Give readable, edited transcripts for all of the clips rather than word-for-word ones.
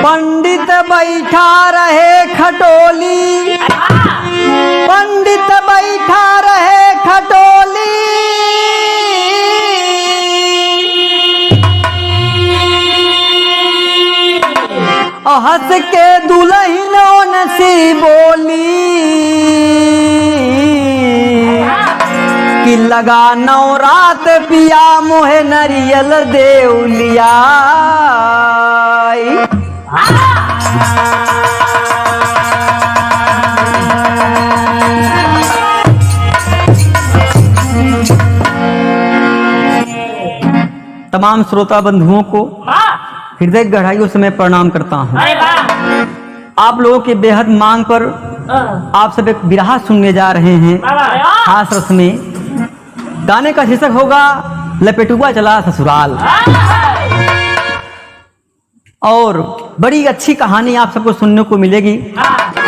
पंडित बैठा रहे खटोली, पंडित बैठा रहे खटोली, हंस के दुल्हनों सी बोली कि लगा नवरात पिया मोहे नरियल देवलिया। तमाम श्रोता बंधुओं को हृदय गहराइयों से मैं प्रणाम करता हूँ। आप लोगों के बेहद मांग पर आप सब एक बिरहा सुनने जा रहे हैं खास रस में। गाने का शीर्षक होगा लपेटुआ चला ससुराल। और बड़ी अच्छी कहानी आप सबको सुनने को मिलेगी।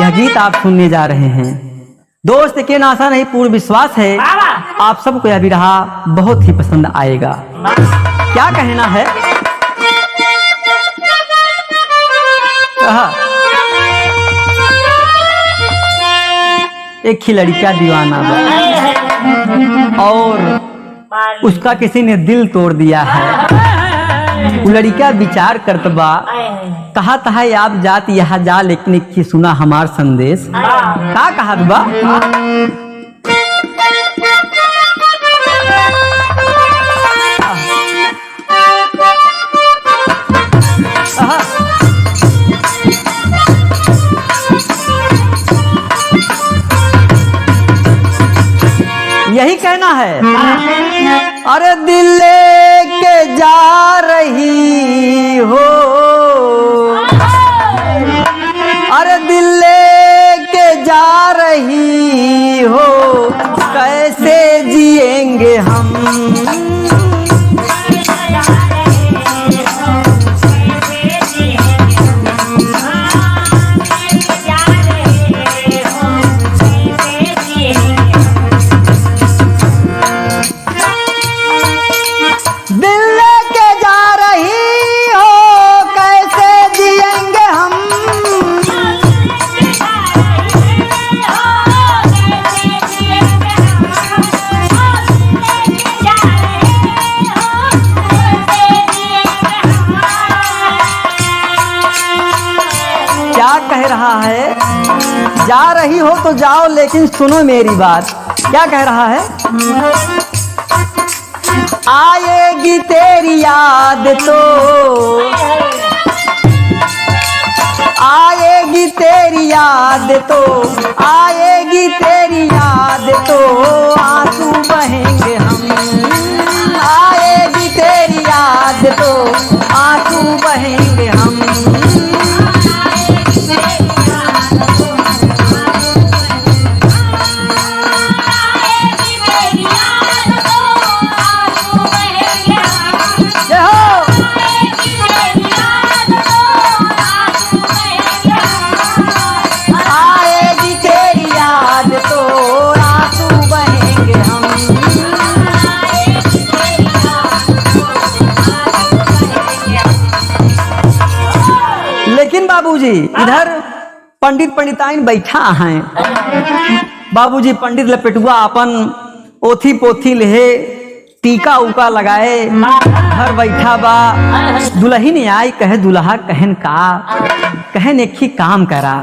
यह गीत आप सुनने जा रहे हैं। दोस्त के आशा नहीं पूर्ण विश्वास है आप सबको यह बिरहा बहुत ही पसंद आएगा। क्या कहना है? एक ही लड़का दीवाना बा और उसका किसी ने दिल तोड़ दिया है। वो लड़का विचार करत बा कहा था आप जात यहाँ जा लेकिन की सुना हमार संदेश। का कहा बा? यही कहना है। अरे दिल लेके जा रही हो, अरे दिल लेके जा रही हो, कैसे जिएंगे हम। कह रहा है जा रही हो तो जाओ लेकिन सुनो मेरी बात। क्या कह रहा है? आएगी तेरी याद तो, आएगी तेरी याद तो, आएगी तेरी याद तो, आंसू बहेंगे हम। आएगी तेरी याद तो, आंसू बहेंगे हम। लेकिन बाबूजी इधर पंडित पंडिताइन बैठा हैं। बाबूजी पंडित लपेटुआ अपन ओथी पोथी लेहे टीका उका लगाए घर बैठा बा। दुल्हन आई कहे दुल्हा कहन का कहन एक ही काम करा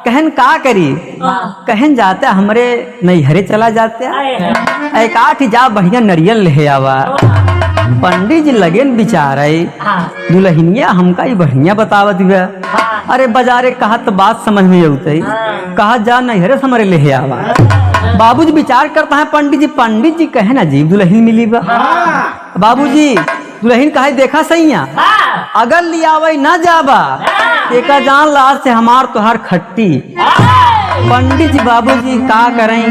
कहन का करी कहन जाते हमरे नैहरे चला जाते एक आठ जा बढ़िया नरियल ले आवा। पंडित जी लगे बिचारे दुल्हनिया हमका ही बढ़िया बतावत बा। अरे बाजारे कहा तो बात समझ में आते कहा जा नैहरे से हमरे ले आवा। बाबूजी विचार करता है पंडित जी कहे ना जी दुल्हन मिली बा। बाबूजी दुल्हन कहे देखा सैया अगर लियावे ना जाबा एक जान लाल से हमार तोहार खट्टी। पंडित जी बाबूजी का करें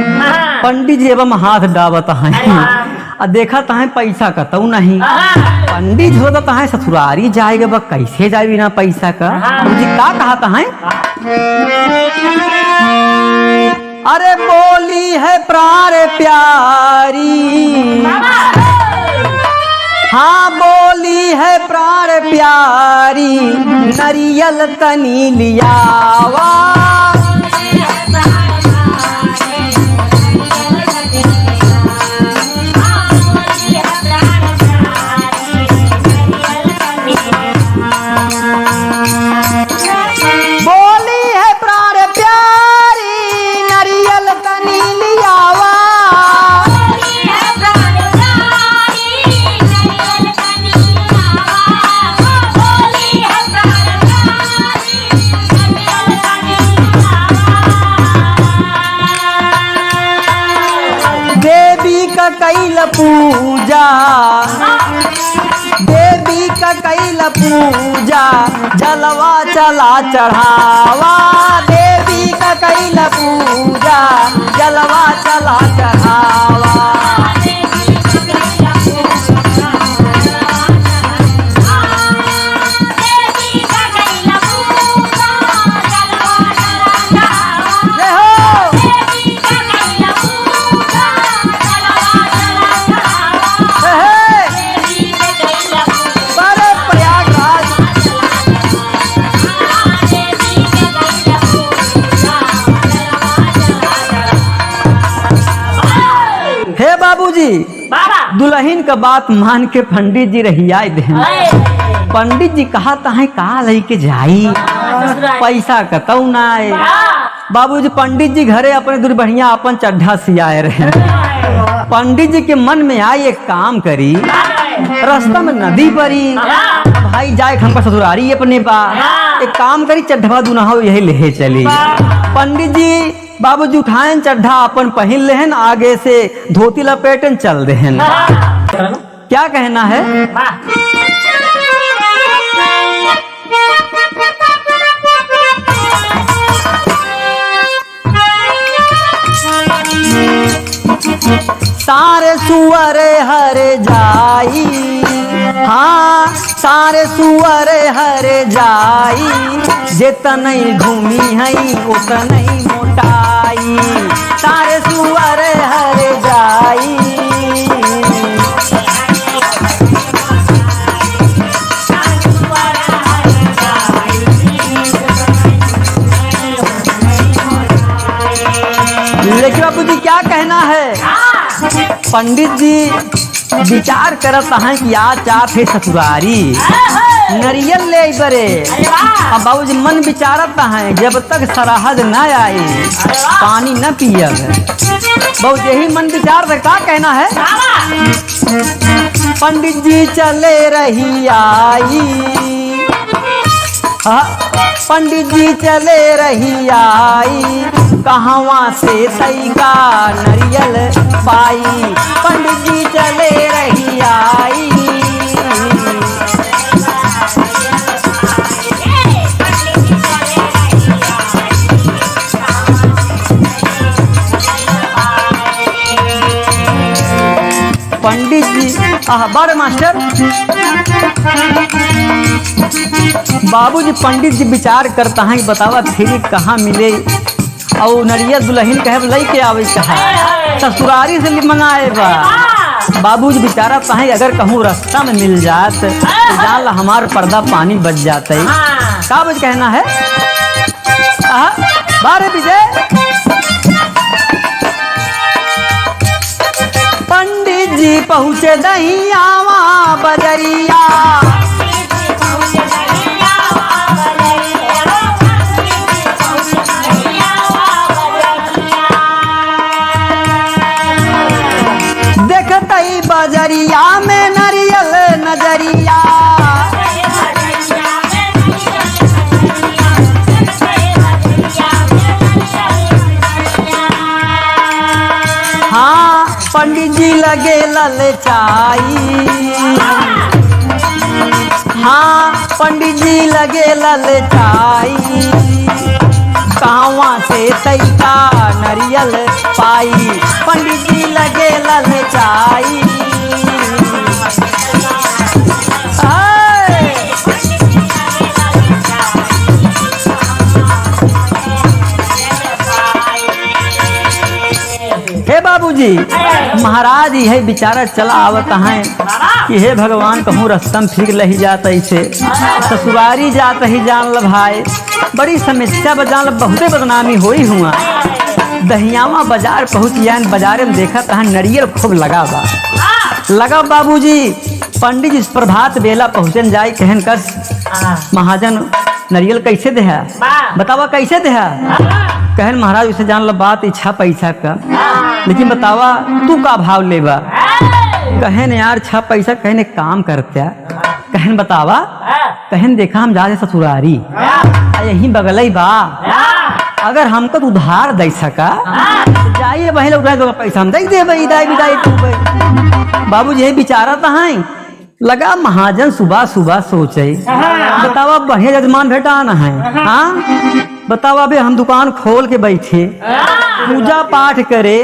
पंडित जी एवं हाथ डाबत है देखा है पैसा का तो नहीं। पंडित जी होता है ससुरारी जाएगा बा कैसे जाए बिना पैसा का। जी का कहता है अरे बोली है प्राण प्यारी हाँ बोली है प्राण प्यारी नरियल तनी लियावा। कैल पूजा देवी का कैल पूजा जलवा चला चढ़ावा। देवी का कैल पूजा जलवा चला चढ़ावा। बाबूजी दुल्हन का बात मान के पंडित जी रहिया दे। पंडित जी कहता है का लेके जाई पैसा कतौ ना आए। बाबूजी पंडित जी घरे अपने दूर बढ़िया अपन चड्ढा सियाए रहे। पंडित जी के मन में आई एक काम करी रास्ता में नदी परी भाई जाए हमका ससुरारी अपने पा एक काम करी चड्ढा दुना यही ले चली। पंडित जी बाबूजी उठाएं चड्ढा अपन पहन लेहन आगे से धोती लपेटन चल देहन। क्या कहना है सारे सुअर हर जाई हाँ सारे सुअर हर जाई जितनी घूमी है उतनी मोटाई। सारे सुअर हर जाई लेकिन बाबू जी क्या कहना है पंडित जी विचार करत हैं कि आज चाहत है ससुरारी नरियल ले बरे। अब बाबूजी मन विचारत हैं जब तक सरहद न आए पानी न पियब। बहुत यही मन विचार है क्या कहना है पंडित जी चले रही आई पंडित जी चले रही आई कहवा से तैका नरियल पाई। पंडित जी चले रही आई पंडित जी बड़े मास्टर बाबूजी पंडित जी विचार करता है बतावा फिर कहाँ मिले और नरियल दुल्हन कहे लई के आवे कहा ससुरारी से मंगाए बा। बाबूजी बेचारा कहीं अगर कहूँ रास्ता में मिल जात तो जान ला हमार पर्दा पानी बच जाता है। का बच कहना है बारे विजय पहुँचे दहियावा बजरिया। देखतई बजरिया में नरियल नजरिया। हाँ पंडित जी लगे ललचाई। हाँ पंडित जी लगे ललचाई। कहवा से तैका नरियल पाई। पंडित जी लगे ललचाई। हे बाबूजी महाराज यही बेचारा चला आवत है कि हे भगवान कहूँ रस्तम फिर लही जात ऐसे ससुरारी जात ही जान ल भाई बड़ी समस्या बजान ल बहुते बदनामी होई हुआ। दहियावा बाजार पहुँच गया। बाजार में देखा तहाँ नरियल खूब लगा बाबूजी। पंडित जी प्रभात बेला पहुँचन जाए कहन कस महाजन नरियल कैसे देहा बतावा कैसे देहा। कहन महाराज उसे जान ल बात इच्छा पैसा का लेकिन बतावा तू का भाव लेबा। कहन यार छा पैसा कहने काम करते कहन बतावा। कहन देखा हम जा ससुरारी यही बगल बा अगर हमको तो उधार दे सका जाइए वही लोग पैसा हम दे बाबूजी यही बिचारा था लगा महाजन सुबह सुबह सोचे बतावा बढ़िया जजमान भेटाना है। हाँ बतावा अभी हम दुकान खोल के बैठे पूजा पाठ करे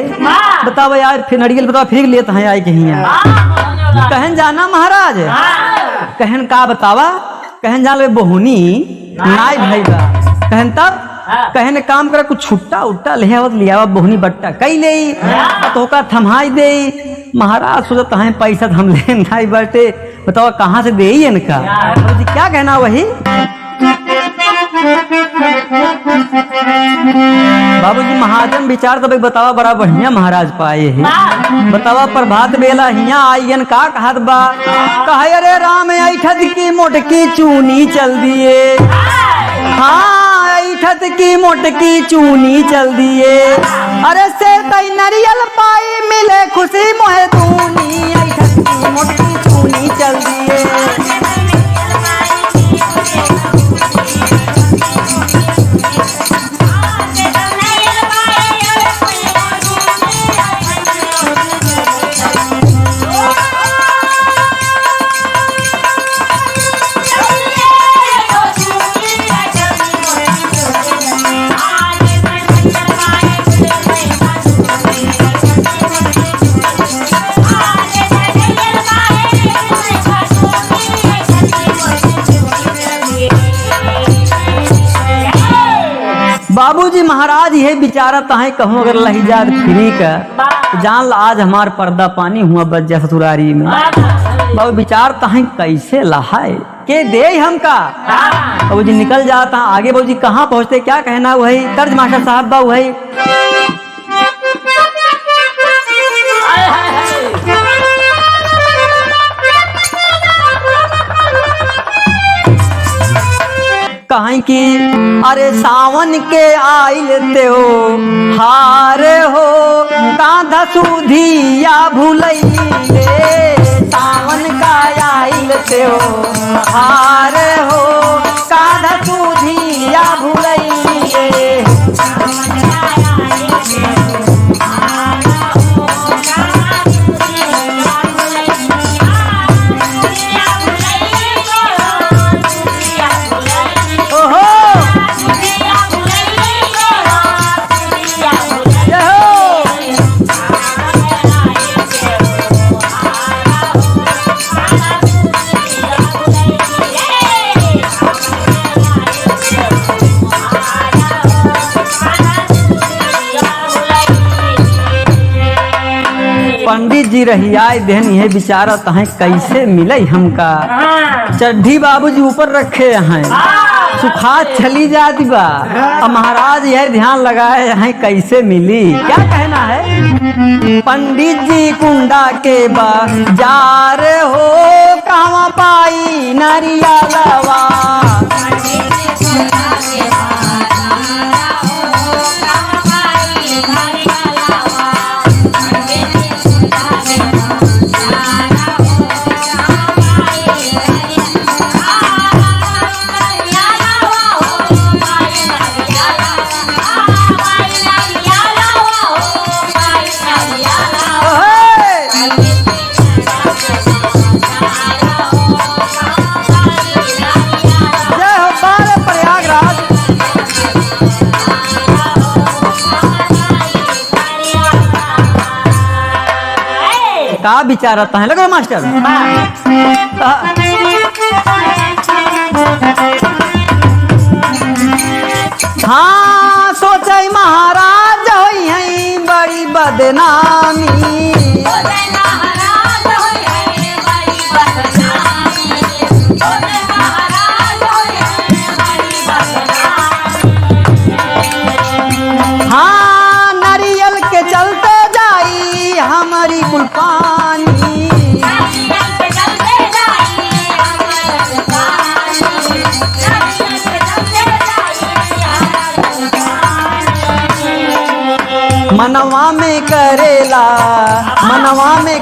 बतावा यार फिर नरियल बतावा फिर लेते हैं आए कहीं कहन जाना महाराज। कहन का बतावा। कहन जान ले बोहनी नाई भाई बा। कहन तब कहन काम कर कुछ छुट्टा उट्टा लिया बोहनी बट्टा कई ले तो का थमाई दे। महाराज सोचता है पैसा हम ले नहीं बैठे बताओ कहाँ से दे इनका। क्या कहना वही बाबूजी महाजन विचार तो बतावा बड़ा बढ़िया महाराज पाए है। बतावा प्रभात बेला हिया आइयन का कहत बा। कहे अरे राम ऐठत की मोटकी चूनी चल दिए। हाँ ऐठत की मोटकी चूनी चल दिए। अरे से तई नरियल पाई मिले खुशी मोहे दूनी। ऐठत की मोटकी चूनी चल दिए। बाबूजी महाराज ये बेचारा तहे कहूँ अगर लहिजात फ्री का जान ला आज हमार पर्दा पानी हुआ बच जा ससुरारी में। बाबू विचार तहे कैसे लहाए के दे हमका। बाबूजी निकल जाता आगे। बाबूजी कहाँ पहुँचते क्या कहना वही तर्ज मास्टर साहब बा वही। कहीं की अरे सावन के आइल ते हो हारे हो कांधा सुधिया भूलैले। सावन का आइल ते हो हारे हो कांधा सुधिया भूलैले। पंडित जी रही आए देन यह बेचारा तहे कैसे मिले हमका। चड्ढी बाबूजी ऊपर रखे हैं सुखा चली जाती बा। अब महाराज यह ध्यान लगाए हैं कैसे मिली क्या कहना है। पंडित जी कुंडा के बाजार हो कहवा पाई नरियलवा। का विचार आता है लगो मास्टर। हाँ सोचे महाराज होई है बड़ी बदनामी। हाँ नारियल के चलते जाई हमारी कुलपानी। मनवा में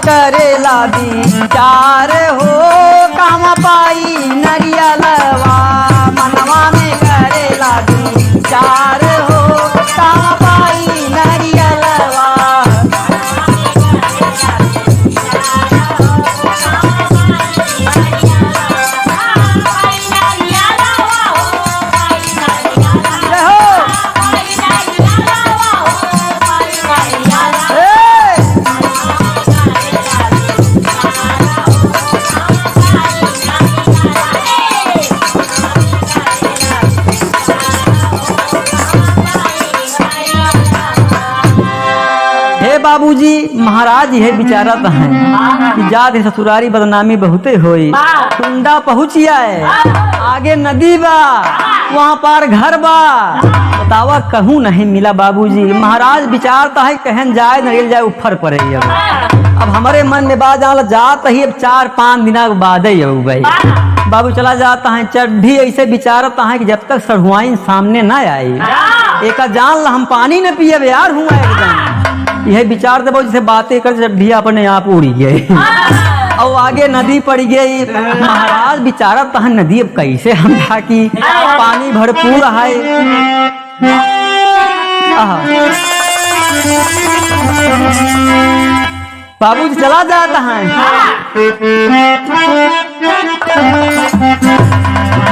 करेला विचार हो कहवा पाई नरियलवा। मनवा में करेला विचार हो कहवा पाई नरियलवा। बाबूजी महाराज यह विचारत हैं कि जाते ससुरारी बदनामी बहुते होई। कुंडा पहुँचिया है आगे नदी बा वहाँ पार घर बा बतावा कहूँ नहीं मिला। बाबूजी महाराज विचारता है कहन जाए नरियल जाए ऊपर पड़े। अब हमारे मन में बात जाता ही अब 4-5 दिन बाद ही भाई बाबू चला जाता है। चड्ढी ऐसे विचारता है कि जब तक सढ़ुआइन सामने ना आई एक जान हम पानी न पिए यार हुआ एकदम। यह विचार दे जैसे बातें कर चड्ढी अपने आप उड़ी गई और आगे नदी पड़ गई। महाराज विचारता है नदी अब कैसे हम ढाकी पानी भरपूर है। बाबू चला जाता है।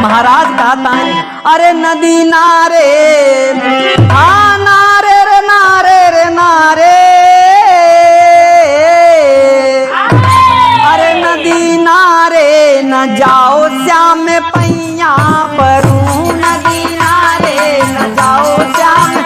महाराज कहता है अरे नदी नारे हाँ नारे रे नारे रे नारे। अरे नदी नारे न जाओ श्याम पैया परू। नदी नारे न जाओ श्याम।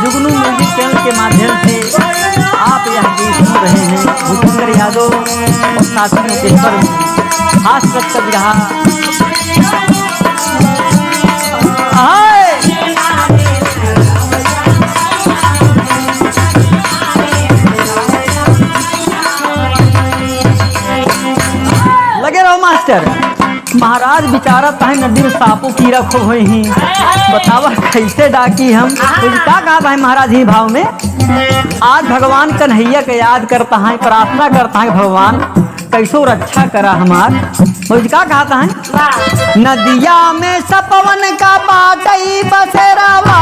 जुगनू म्यूजिक चैनल के माध्यम से आप यह गीत सुन रहे हैं भूपेंद्र यादव और साथियों के स्वर में हास रक्त रहा। लगे रहो मास्टर। महाराज विचारत है नदी में सापू कीड़ा खूब हुई ही बतावा कैसे डाकी हम। क्या कहा भाई महाराज ही भाव में आज भगवान कन्हैया के याद करता है प्रार्थना करता है भगवान कैसो रक्षा करा हमार। क्या कहता है नदिया में सपवन का बाटई बसेरावा।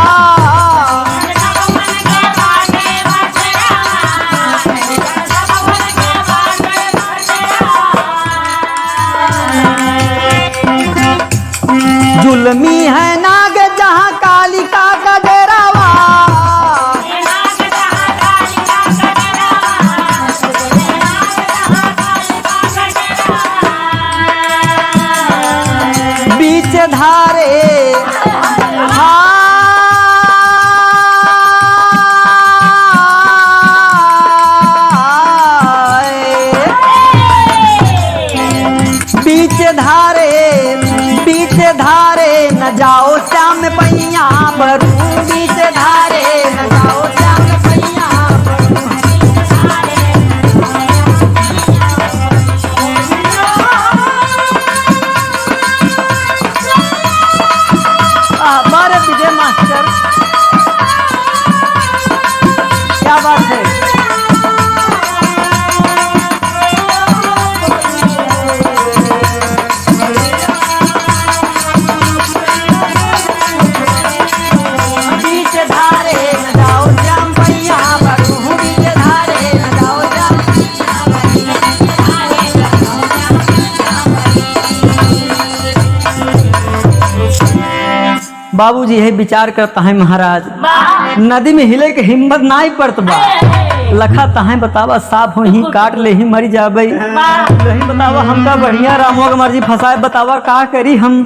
बीच धारे बीच धारे न जाओ श्याम पैया भरू बीच धारे न जाओ श्याम पैया बारे विजय मास्टर क्या बात है। बाबूजी यही विचार करता है महाराज नदी में हिले के हिम्मत ना ही पड़त बा लखा तहां बतावा साफ हो ही काट ले ही मरी जाबई नहीं बतावा हमका बढ़िया रामो का मर्जी फसाए बतावा का करी हम।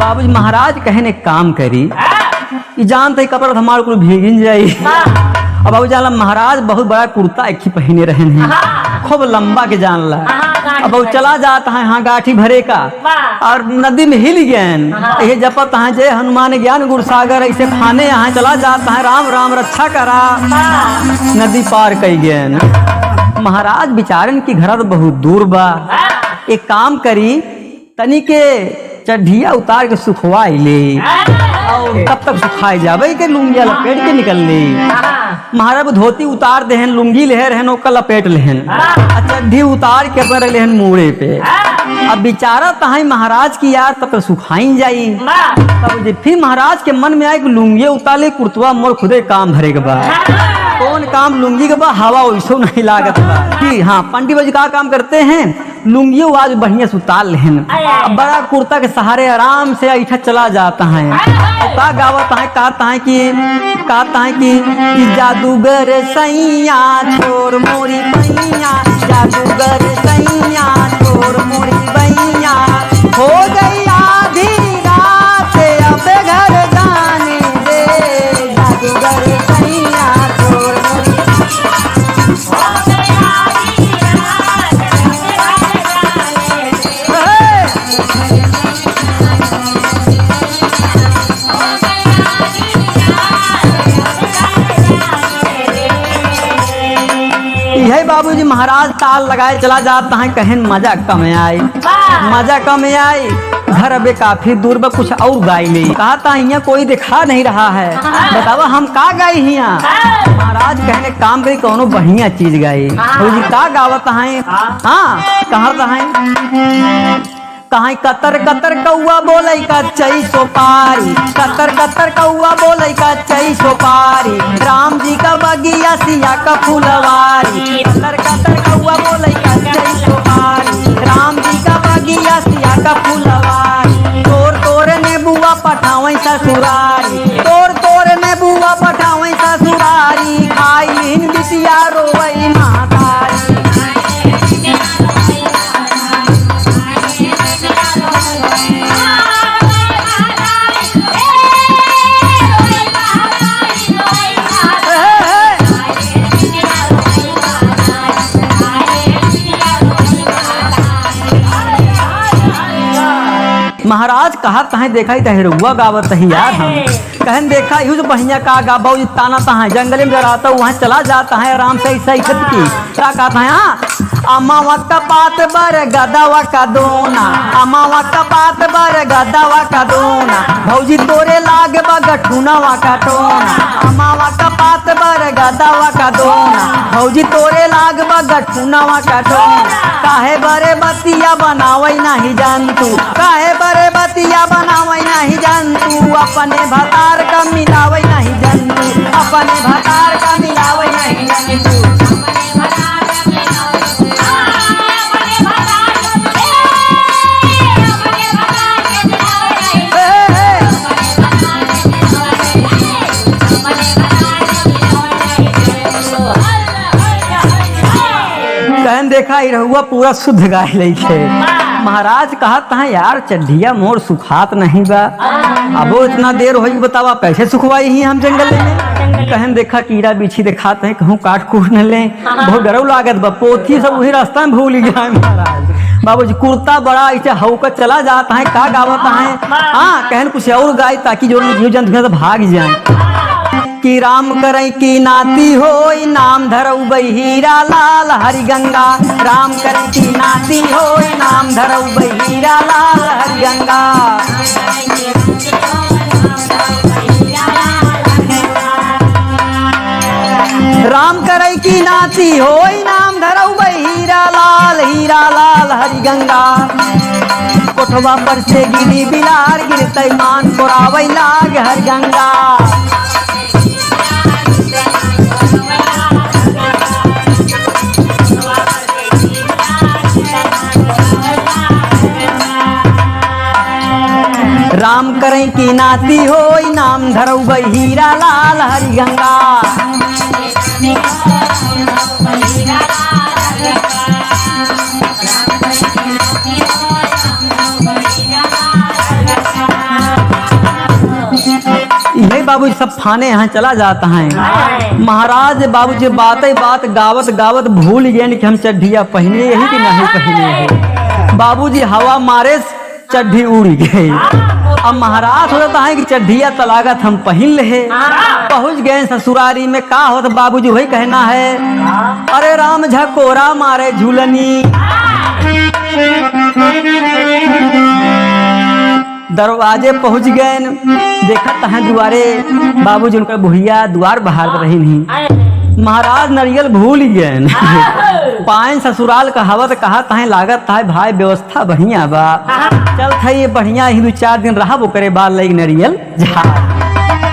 बाबूजी महाराज कहने काम करी जानते कपड़ा हमारे को भीगिन जाई। अब बाबू जानला महाराज बहुत बड़ा कुर्ता एक ही पहने रहे हैं खूब लंबा के जानला। अब वो चला जाता है हाँ गाठी भरे का और नदी में हिल गए ये जपत है जय हनुमान ज्ञान गुरसागर ऐसे खाने यहाँ चला जाता है राम राम रक्षा करा नदी पार कई गए। महाराज बिचारन की घर बहुत दूर बा एक काम करी तनी के चढ़िया उतार के सुखवाई ले और तब तक सुखाई जावे के लुंगिया लपेट के निकल ली। महाराज धोती उतार देहन लुंगी लेहन रहन ओकर लपेट लेहन चड्ढी उतार के अपन लेहन मूड़े पे। अब बिचारा तहाई महाराज की यार तब सुखाई जाई तब फिर महाराज के मन में आए कि लुंगी उतार कुर्तवा मोर खुदे काम भरे के बा कौन काम लुंगी के बा हवा वैसो नहीं लागत बा कि हाँ पंडित जी का काम करते हैं लुंगियों आज बढ़िया से उतार लेहन बड़ा कुर्ता के सहारे आराम से ऐठा चला जाता है का गावत है कहता है कि जादूगर सैया छोर मोरी बैया जादूगर सैया छोर मोरी बैया हो गई आधी रात अब घर जाने दे जादूगर सैया छोर मोरी यही बाबूजी महाराज ताल लगाए चला जाता है कहन मजा कम आई घर अबे काफी दूर पर कुछ और गाय ले कहता यहाँ कोई दिखा नहीं रहा है बतावा हम का गाई हिया। महाराज कहने काम करी कौनो बढ़िया चीज गाई जी का गावत है हाँ कहता है कहाँ कतर कतर कौआ बोले का चई सोपारी कतर कतर कौआ बोले का चई सोपारी राम जी का बगिया सिया का फुलवारी कतर कतर कौआ बोले का चई सोपारी राम जी का बगिया सिया का फुलवारी तोर तोर ने बुआ पठावे ससुरारी तोर ने बुआ पठावे ससुरारी खाई लीन बिटिया रोवई मातारी। महाराज कहा तहे देखा ही तहरुआ गावत ही यार हम कहन देखा यूज बहिया का गाबा ताना तहा जंगल में रहता वहाँ चला जाता है आराम से ऐसा इखत की क्या कहता है हाँ अमावा का पात बर गदावा का दोना अमावा का पात बर गदावा का दोना भौजी तोरे लाग बगठुनावा का टोना अमावा का पात बर गदावा का दोना भौजी तोरे लाग बगठुनावा का टोना काहे बरे बतिया बनावई नहीं जानतू काहे बरे बतिया बनावई नहीं जानतू अपने भतार का मिलावई नहीं जानतू अपने भतार का मिलावई नहीं जानतू। कहन देखा ही रहुआ पूरा शुद्ध गाय ले महाराज कहा था यार चड्ढिया मोर सुखात नहीं बा, अब वो इतना देर हो बतावा कैसे सुखवाई ही हम जंगल में। कहन देखा कीड़ा बिछी दिखात है, कहूँ काट कूट न ले, बहुत डरो लागत बा, पोथी सब वही रास्ता में भूल गया महाराज। बाबूजी कुर्ता बड़ा ऐसे हौका चला जाता है, का गावता है, हाँ कहन कुछ और गाय ताकि जो जीव जंतु से भाग जाए। कि राम करई की नाती होई नाम धरऊ बहीरा लाल हरि गंगा, राम करई की नाती होई नाम धरऊ बहीरा लाल हरि गंगा। राम करई की नाती होई नाम धरऊ बहीरा लाल, हीरा लाल हरि गंगा। कोठवा पर से गिरी बिलार गिरतई मान कोरावई लाग हरि गंगा। राम करें की नाती होई नाम धरऊ बहीरा लाल हरि गंगा। यही बाबू सब फाने यहाँ चला जाता है। महाराज बाबू जी बात गावत गावत भूल गए कि हम चड्ढिया पहने यही कि नहीं पहने है। बाबूजी हवा मारे चड्ढी उड़ गई। अब महाराज हो जाता है कि चड्ढिया तलागत हम पहन ले। पहुंच गए ससुरारी में, का हो तो बाबूजी वही कहना है, अरे राम झकोरा मारे झूलनी। दरवाजे पहुंच गए, देखत है दुआरे, बाबूजी उनका बुढ़िया द्वार बाहर रही नहीं। महाराज नरियल भूल गए, पाइन ससुराल कहावत कहा था लागत था भाई व्यवस्था बढ़िया बा, चल था ये बढ़िया ही 2-4 दिन रहा वो करे बाल लगी नरियल जा।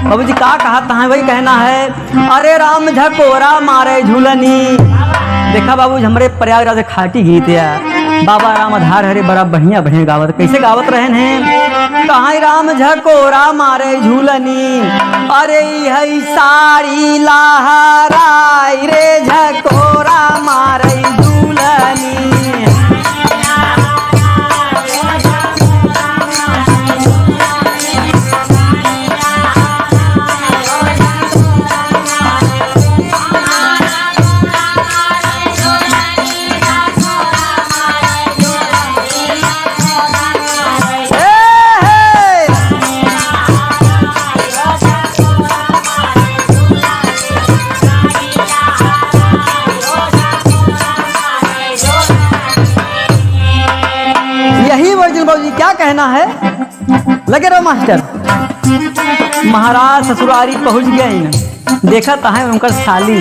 बाबूजी का कहा था वही कहना है, अरे राम झकोरा मारे झूलनी। देखा बाबूजी हमारे प्रयागराज खाटी गीत या बाबा राम आधार हरे बड़ा बढ़िया बढ़िया गावत, कैसे गावत रहे हैं, कहाँ राम झकोरा मारे झूलनी, अरे है साड़ी लहराई रे झकोरा मारे झूलनी। क्या कहना है, लगे रहो मास्टर। महाराज ससुरारी पहुंच गए, देखा है उनका साली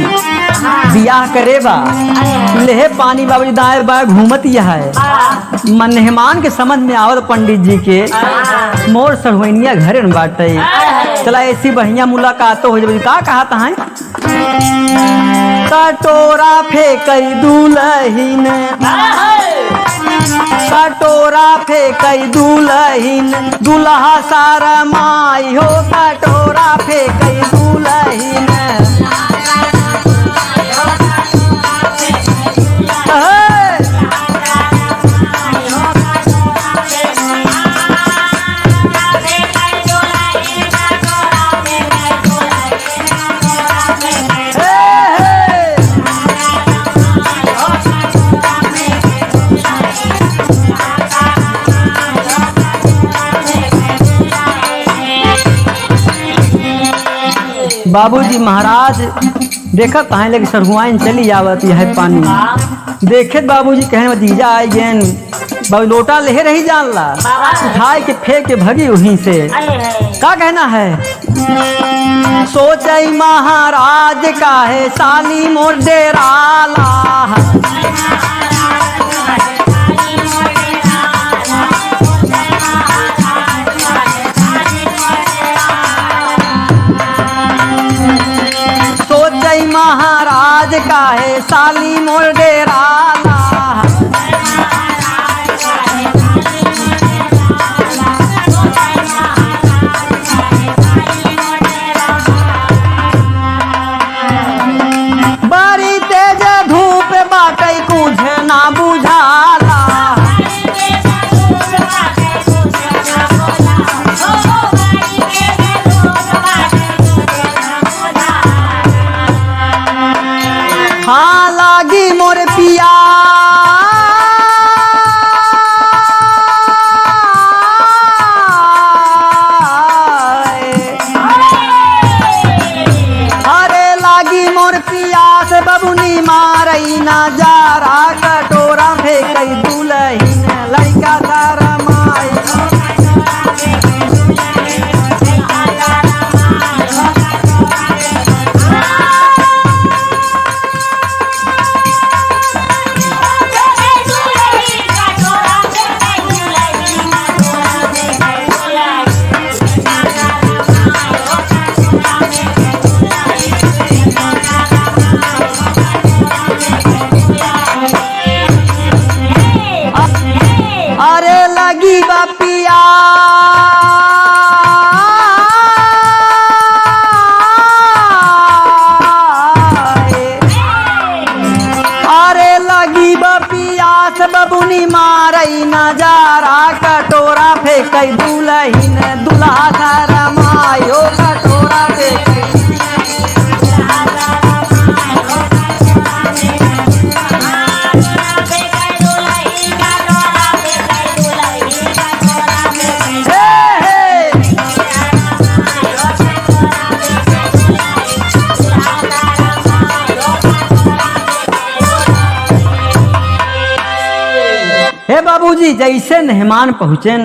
बियाह करेबा, लेहे पानी बाबूजी दाएं बाएं घूमत यह है। मेहमान के समझ में आवत पंडित जी के, मोर सरहोनिया घरे न बाटे, चला ऐसी बढ़िया मुलाकात हो जाए। का कहता है, कटोरा फेंकई दुल्हन, कटोरा फेंकई दुल्हन, दुल्हा सारा माई हो, कटोरा फेंकई दुल्हन। बाबूजी महाराज देखा कहाँ लगे सरहुआइन चली आवत यह पानी, देखे बाबूजी कहे भतीजा आई गैन, बाबू लोटा ले रही जान ला, उठाए के फेंक के भगी वहीं से। का कहना है, सोचई महाराज का है साली मोर डेराला, महाराज का है साली मोर डेराला। बड़ी तेज धूप बाटे कुछ ना बुझाला, फेंक दुलहिन दुल्हा शरमायो कटोरा फेंक बाबूजी जैसे मेहमान पहुँचन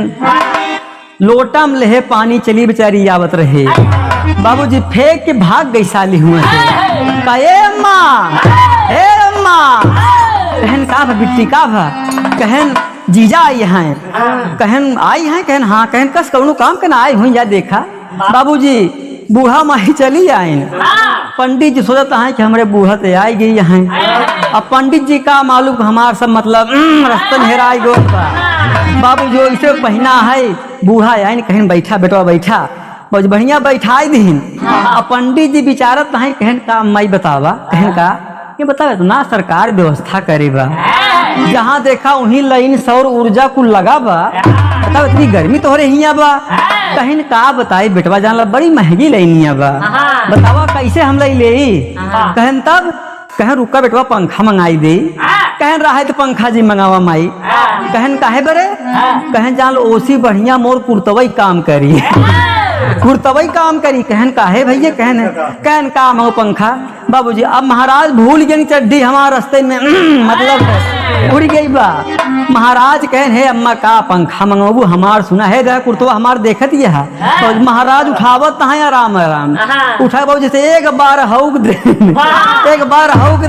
लोटम लेहे पानी चली बेचारी आवत रहे। बाबूजी फेंक के भाग गई साली हुए कहे अम्मा हे अम्मा कहन का बिट्टी का भा कहन जीजा आई हैं कहन आई हैं कहन हाँ कहन कस कौनो काम करना आई हुई या देखा। बाबूजी बूढ़ा माही चली आइन पंडित जी सोचता है कि हमारे बूढ़ा तो आई गई हैं। अब पंडित जी का मालूम हमार सब मतलब रस्तन हेराई गो बाबू जो इसे पहना है बूढ़ा आइन कहीं बैठा बेटवा बैठा बहुत बढ़िया बैठाई दीन। अब पंडित जी विचारत है कहन का मई बतावा कहन का ये बतावे तो ना सरकार व्यवस्था करेगा जहाँ देखा वहीं लाइन सौर ऊर्जा कुल लगा बा बताओ इतनी गर्मी तो हो रही है बा कहन का बताई बेटवा जान बड़ी महंगी लाइनिया बा बतावा कैसे हम ले कहन तब कहन रुका बेटवा पंखा मंगाई दे कहन रहा है तो पंखा जी मंगावा माई कहन काहे बरे कहन जान ओसी बढ़िया मोर कुर्तवई काम करी कुर्तवई काम करी कहन काहे भैया कहन काम हो पंखा। बाबूजी अब महाराज भूल गए चड्डी हमारे रास्ते में मतलब उड़ गई बा। महाराज कहन हे अम्मा का पंखा मंगाबू हमार सुना है दे कुर्तवा हमार देखत ये है तो महाराज उठावत है आराम आराम उठा बाबू जैसे एक बार हौक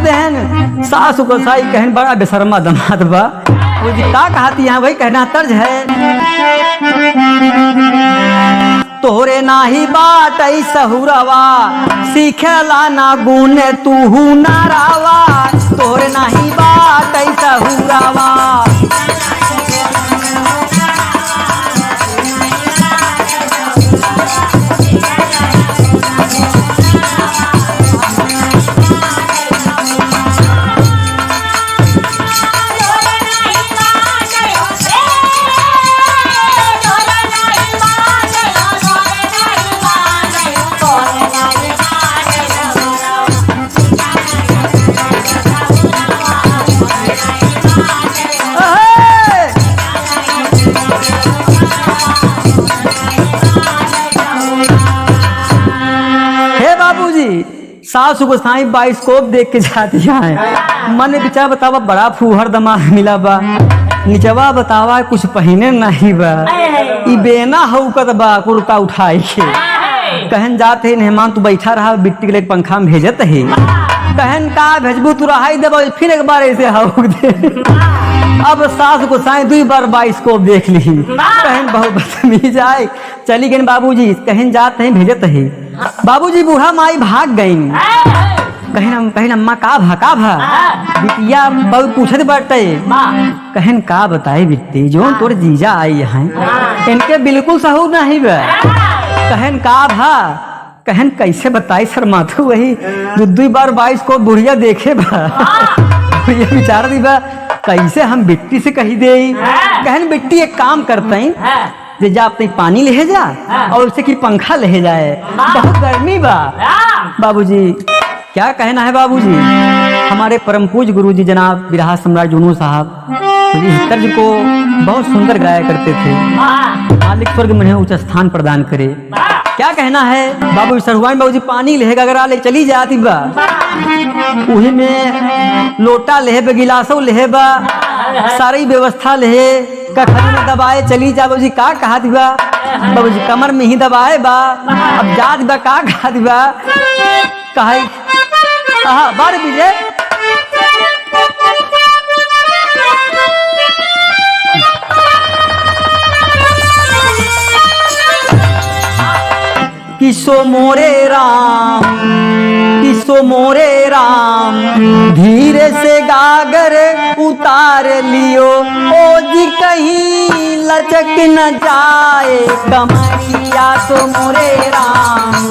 देन सासु को साई कहन बड़ा बेशर्मा दमाद बा का कहती है भाई कहना तर्ज है तोरे नाही बात सहुरवा सीखेला ना गुण तू नारावा तोरे नाही बात सहुरवा सासु को साई बाइस्कोप देख के जाती है मन में विचार बतावा बड़ा फूहर दमाग मिला बा निचवा बतावा कुछ पहने नहीं बा ई बेना हौकत बा कुर्ता उठाई के कहन जाते मेहमान तू बैठा रहा बिट्टी के लिए पंखा में भेजत है कहन का भेजबू तू रहा दे फिर एक बार ऐसे हौक दे। अब सास को साई 2 बार बाइस्कोप देख ली कहन बहुत बदतमीज आए चली गई। बाबूजी कहन जाते हैं भेजत है बाबूजी बूढ़ा माई भाग गई कहन अम्मा का भा बिटिया बहुत पूछत बाटे कहन का बताए बिट्टी जो तोर जीजा आई है इनके बिल्कुल सहूर नहीं बा कहन का भा कहन कैसे बताई सर माथू वही 2 बार 22 को बुढ़िया देखे बा ये विचार दी बा कैसे हम बिट्टी से कही दे कहन बिट्टी एक काम करते हैं जा अपने पानी ले जा और उससे की पंखा ले जाए बहुत गर्मी बा। बाबूजी क्या कहना है बाबूजी हमारे परम पूज्य गुरुजी जनाब बिरहा सम्राट जुनू साहब इस तर्ज को बहुत सुंदर गाया करते थे मालिक स्वर्ग में उच्च स्थान प्रदान करे। क्या कहना है बाबू सरहुआन बाबूजी पानी लेगा अगर ले चली जाती बा उही में लोटा लेहे बा गिलासो लेहे बा सारी व्यवस्था लेहे कखरी में दबाए चली जा बाबूजी का कहा दिबा बाबूजी कमर में ही दबाए बा अब जा दिबा का कहा दिबा कहा बार विजय किसो मोरे राम धीरे से गागर उतार लियो ओ जी कहीं लचक न जाए कमरिया तो मोरे राम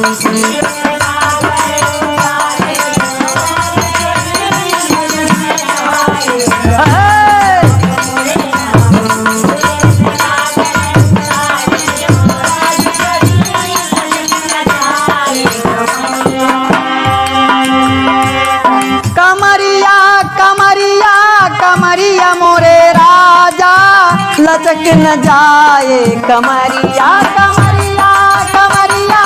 लटक न जाए कमरिया कमरिया कमरिया।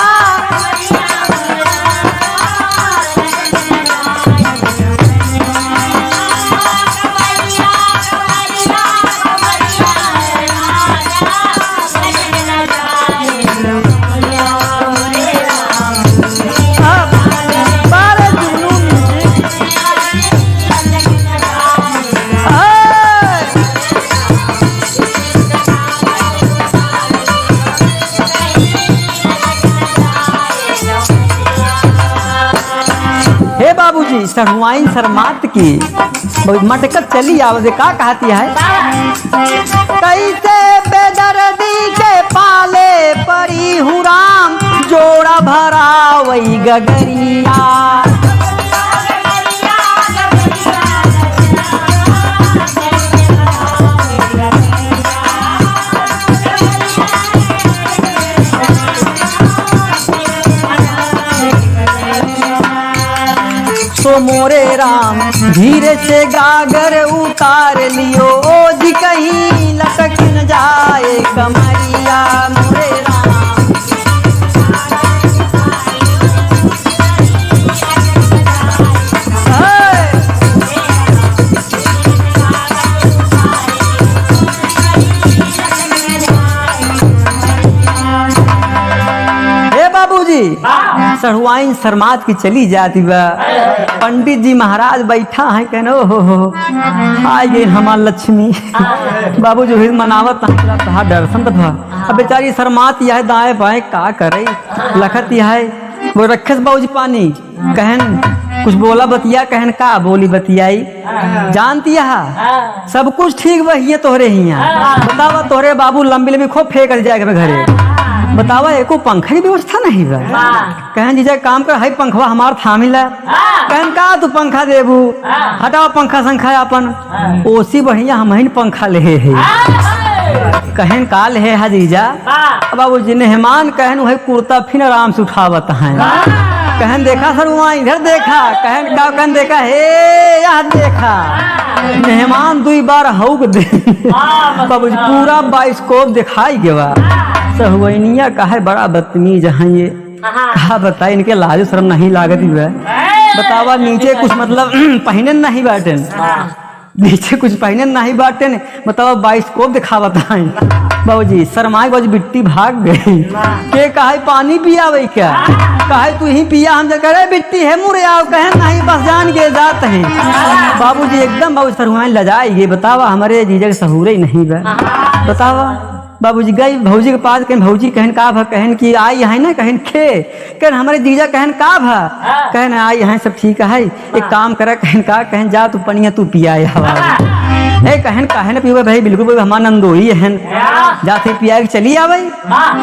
बाबूजी सरुआइन शर्मात की मटकत चली आवाज़ का कहती है, कैसे बेदर्दी के पाले परी हूँ राम, जोड़ा भरा वही गगरिया। तो मोरे राम धीरे से गागर उतार लियो, जी कहीं लटक न जाए कमरिया मोरे राम। हे बाबूजी सरुआइन शर्मात की चली जाती बा, पंडित जी महाराज बैठा है कहनो हो आ गए हमार लक्ष्मी। बाबूजी भी मनावत कहा दर्शन तो अब बेचारी शर्मात यह दाएं बाएं का करे लखत है वो रखस बाबूजी पानी कहन कुछ बोला बतिया कहन का बोली बतियाई जानती है सब कुछ ठीक वही तोहरे ही बतावा तोहरे बाबू लंबी लंबी खूब फेंक जाएगा घरे बतावा एको पंखा की व्यवस्था नहीं बा। कहन जीजा काम कर है पंखवा हमार थामिला कहन का तू पंखा देबू हटाओ पंखा संखा अपन ओसी बढ़िया हम पंखा ले है कहन का ले है जीजा बाबू जी मेहमान कहन वही कुर्ता फिर आराम से उठावत है कहन देखा सर वहाँ इधर देखा कहन का कहन देखा हे यार देखा मेहमान 2 बार हौक दे बाबू जी पूरा बाइस्कोप दिखाई गया। सहुआइनिया का है बड़ा बदतमीज है ये कहा बताए इनके लाज शर्म नहीं लागत है बतावा नीचे कुछ मतलब पहने नहीं बाटे नीचे कुछ पहने नहीं बाटे बतावा बाइस्कोप दिखावत है बाबूजी शर्माए बाबूजी बिट्टी भाग गई के कहा पानी पिया वही क्या कहा तू ही पिया हम करे बिट्टी है मुरे आओ कहे नहीं बस जान के जात है बाबूजी एकदम बाबू शर्माए लजाई ये बतावा हमारे जीजा के सहूरे ही नहीं बतावा बाबूजी गई भौजी के पास कहन भौजी कहन का भा कहन की आई है ना कहन खे कहन हमारे जीजा कहन का भा कहन आई है सब ठीक है एक काम करा कहन का कहन जा तू पनिया तू पिया कहन कहन पीवे भाई बिल्कुल हमारा नंदोई है जाते पिया चली आवे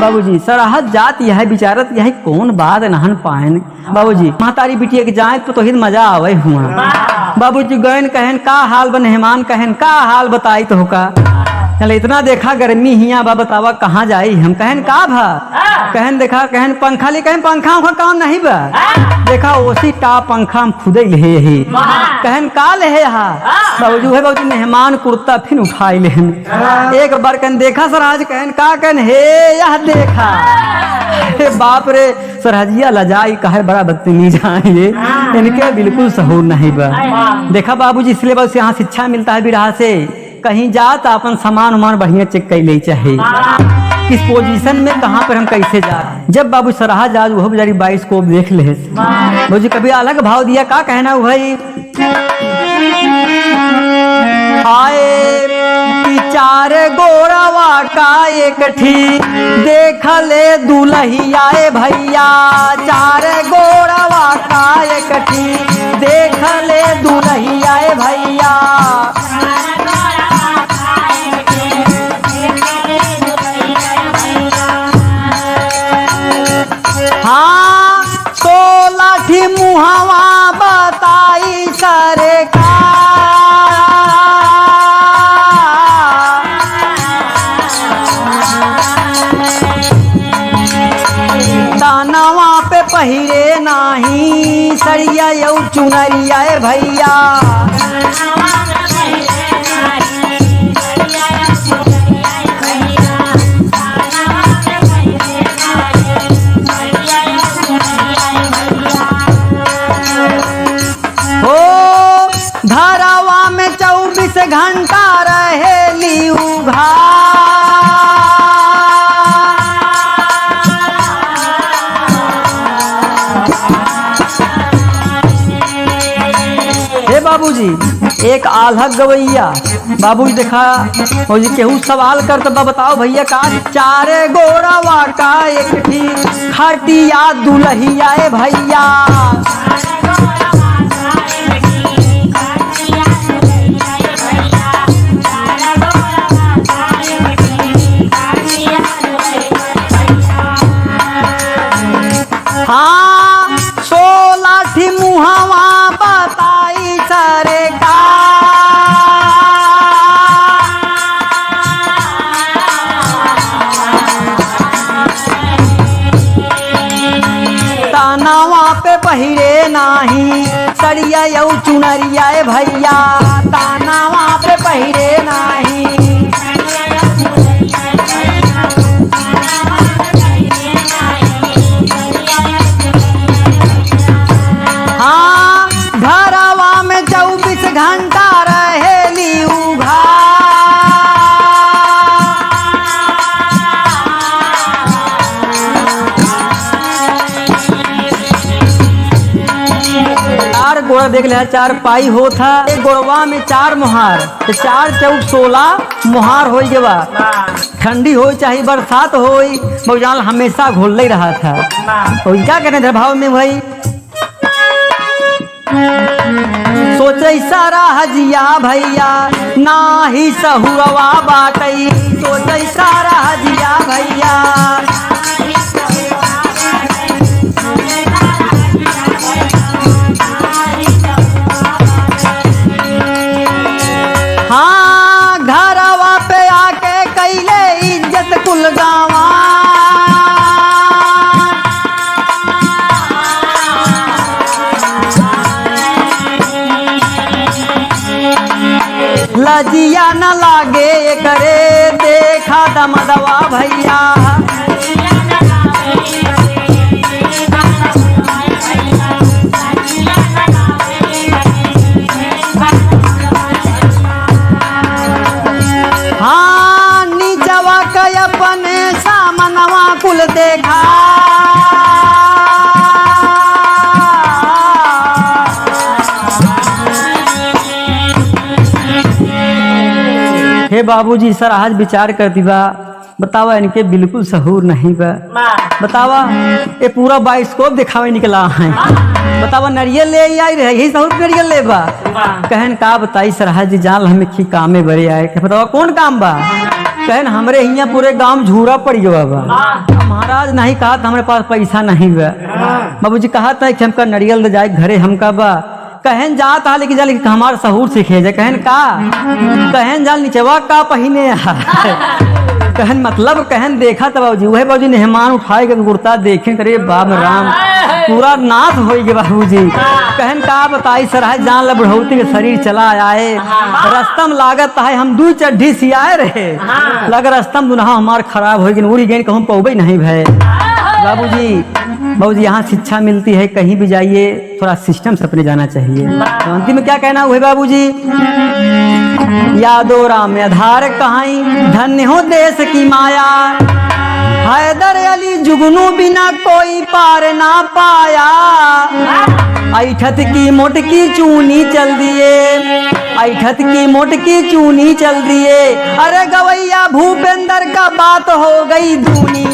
बाबूजी सराहत जात यह विचारत यही कौन बात नहन पायन बाबूजी महतारी बिटिया के जाए तो ही मजा आवे हुआ बाबूजी गयन कहन का हाल बन मेहमान कहन का हाल बताई तो का चल इतना देखा गर्मी हिया बा बतावा कहाँ जाई हम कहन का भा कहन देखा कहन पंखा ले कहन पंखा उखा काम नहीं बा देखा ओसी टा पंखा हम खुदे ले ही कहन का ले हा बाबूजी है बाबूजी मेहमान कुर्ता फिर उठाई ले एक बार कहन देखा सरहाज कहन का कहन हे यह देखा बाप रे सरहजिया लजाई कहे बड़ा बदतमीज है ये इनके बिल्कुल सहूर नहीं बा देखा बाबूजी इसलिए बस यहाँ शिक्षा मिलता है बिरहा से कहीं जात अपन सामान उमान बढ़िया चेक कर ले चाहे किस पोजीशन में कहाँ पर हम कैसे जा रहे हैं। जब बाबू सराहा जा वो बेचारी बाइस्कोप देख ले बाबूजी कभी अलग भाव दिया का कहना भाई आए 4 गोरवा का एक ठी देख ले दुलही आए भैया 4 गोरवा का एक ठी देख ले दुलही आए भैया हाँ तो लाठी मुहावा बताई सरकार दानवा पे पहिरे नाही सरिया यौ चुनरिया भैया बाबूजी एक आल्हा गवैया बाबूजी देखा बाबूजी केहू सवाल कर तो बताओ भैया का चारे गोड़वा का एक थी खटिया दुल्हिया ए भैया हाँ 16 थी मुहावा बताई सरे का तानावा पे पहिरे नाही सड़िया यऊ चुनरिया ए भैया तानावा पे पहिरे नाही हाँ घरवा में 24 घंटा रहेली उघा चार गोड़ा देख लिया 4 पाई हो था एक गोड़वा में 4 मुहार तो 4 चौक 16 मुहार हो गया ठंडी हो चाहे बरसात हो बगजाल हमेशा घोल ही रहा था तो क्या कहने थे भाव में भाई सोचे सारा हजिया भैया नाही सहुरवा बाटई सोचे सारा हजिया भैया हाँ घरवा पे आके कैले इज्जत कुल गावा लजिया न लागे करे देखा दमदवा भैया हाँ नीचवा के अपने सामनवा कुल देखा हे बाबूजी सर आज विचार करती बा बतावा इनके बिल्कुल सहूर नहीं बा बतावा ये पूरा बाइस्कोप दिखावे निकला है बतावा नरियल ले आई रहे यही सहूर नरियल ले बा कहन का बताई सरहद जी जान हमें की कामे बड़े आए के बतावा कौन काम बा कहन हमरे यहाँ पूरे गांव झूरा पड़ गया बा महाराज नहीं कहा था हमारे पास पैसा नहीं बा बाबूजी कहा था कि हमका नरियल ले जाए घरे हमका बा कहन जात हा लेकिन जाल हमार सहूर सीखे जाए कहन का कहन जाल नीचवा का पहिने कहन मतलब कहन देखा था बाबूजी वही बाबूजी मेहमान उठाए के गुड़ता देखे करे बाप राम पूरा नाथ हो गए बाबूजी कहन का बताई सर है जान ल बुढ़ौती के शरीर चला आए रस्तम लागत है हम 2 चड्ढी सियाए रहे लग रस्तम दुनहा हमार खराब हो गई उड़ी गई कहूँ पौबे नहीं भय बाबूजी यहाँ शिक्षा मिलती है कहीं भी जाइए थोड़ा सिस्टम से अपने जाना चाहिए तो अंतिम में क्या कहना हुए बाबूजी यादो राम आधार कहाई धन्य हो देश की माया हैदर अली जुगनू बिना कोई पार ना पाया ऐठत की मोटकी चूनी चल दिए ऐठत की मोटकी चूनी चल दिए अरे गवैया भूपेंद्र का बात हो गई दूनी